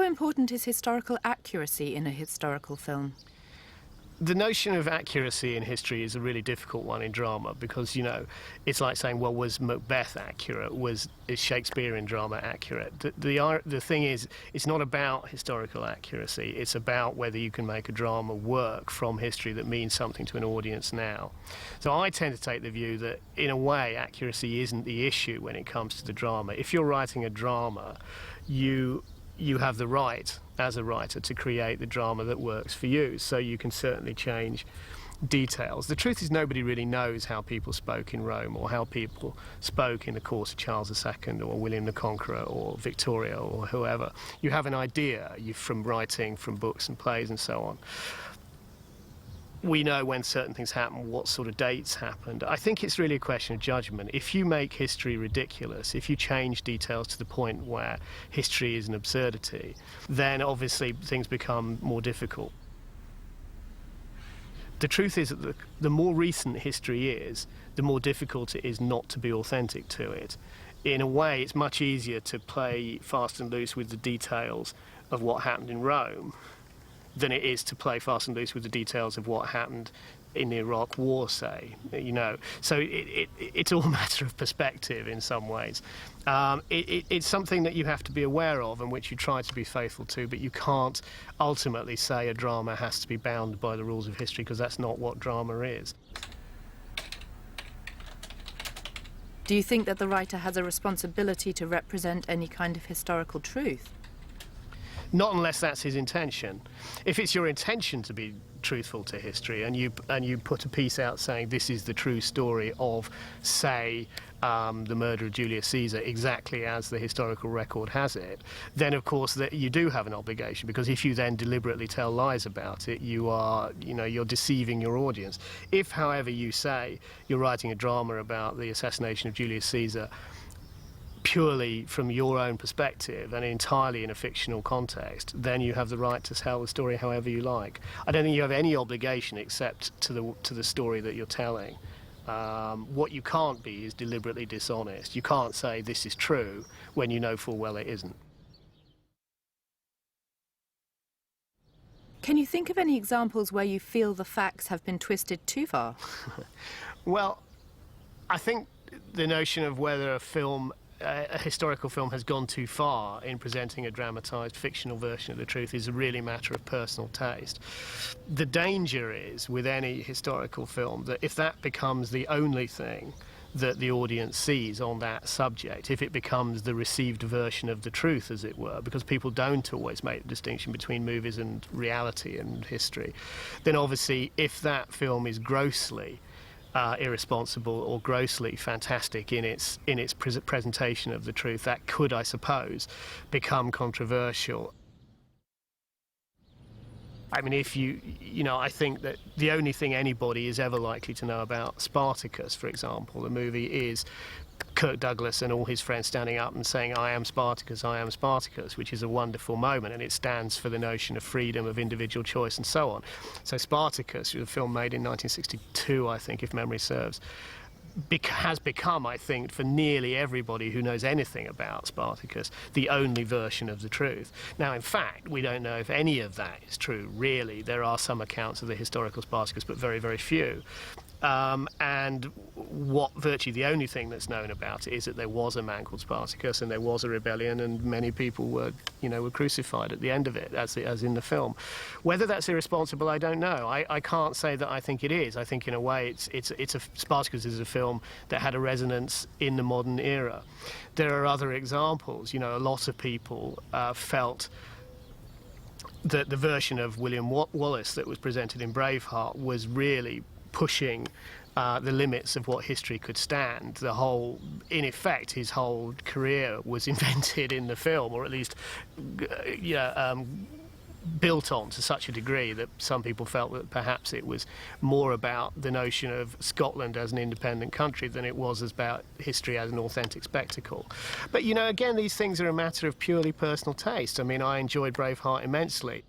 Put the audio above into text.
important is historical accuracy in a historical film? The notion of accuracy in history is a really difficult one in drama because, you know, it's like saying, well, was Macbeth accurate? Is Shakespearean drama accurate? The thing is, it's not about historical accuracy. It's about whether you can make a drama work from history that means something to an audience now. So I tend to take the view that, in a way, accuracy isn't the issue when it comes to the drama. If you're writing a drama, you have the right, as a writer, to create the drama that works for you, so you can certainly change details. The truth is, nobody really knows how people spoke in Rome or how people spoke in the court of Charles II or William the Conqueror or Victoria or whoever. You have an idea from writing, from books and plays and so on. We know when certain things happen, what sort of dates happened. I think it's really a question of judgment. If you make history ridiculous, if you change details to the point where history is an absurdity, then obviously things become more difficult. The truth is that the more recent history is, the more difficult it is not to be authentic to it. In a way, it's much easier to play fast and loose with the details of what happened in Rome than it is to play fast and loose with the details of what happened in the Iraq War, say, you know. So it's all a matter of perspective in some ways. It's something that you have to be aware of and which you try to be faithful to, but you can't ultimately say a drama has to be bound by the rules of history, because that's not what drama is. Do you think that the writer has a responsibility to represent any kind of historical truth? Not unless that's his intention. If it's your intention to be truthful to history and you put a piece out saying this is the true story of, say, the murder of Julius Caesar exactly as the historical record has it, then of course that you do have an obligation, because if you then deliberately tell lies about it, you're deceiving your audience. If, however, you say you're writing a drama about the assassination of Julius Caesar purely from your own perspective and entirely in a fictional context, then you have the right to tell the story however you like. I don't think you have any obligation except to the story that you're telling. What you can't be is deliberately dishonest. You can't say this is true when you know full well it isn't. Can you think of any examples where you feel the facts have been twisted too far? Well, I think the notion of whether a historical film has gone too far in presenting a dramatised fictional version of the truth is a really matter of personal taste. The danger is, with any historical film, that if that becomes the only thing that the audience sees on that subject, if it becomes the received version of the truth, as it were, because people don't always make the distinction between movies and reality and history, then obviously if that film is grossly irresponsible or grossly fantastic in its presentation of the truth, that could, I suppose, become controversial. I mean, I think that the only thing anybody is ever likely to know about Spartacus, for example, the movie, is Kirk Douglas and all his friends standing up and saying, I am Spartacus, which is a wonderful moment, and it stands for the notion of freedom, of individual choice, and so on. So Spartacus, a film made in 1962, I think, if memory serves, has become, I think, for nearly everybody who knows anything about Spartacus, the only version of the truth. Now, in fact, we don't know if any of that is true, really. There are some accounts of the historical Spartacus, but very, very few. And virtually the only thing that's known about it is that there was a man called Spartacus and there was a rebellion, and many people were crucified at the end of it, as in the film. Whether that's irresponsible, I don't know. I can't say that I think it is. I think in a way Spartacus is a film that had a resonance in the modern era. There are other examples. A lot of people felt that the version of William Wallace that was presented in Braveheart was really pushing the limits of what history could stand. In effect, his whole career was invented in the film, or at least built on to such a degree that some people felt that perhaps it was more about the notion of Scotland as an independent country than it was about history as an authentic spectacle. But again, these things are a matter of purely personal taste. I mean, I enjoyed Braveheart immensely.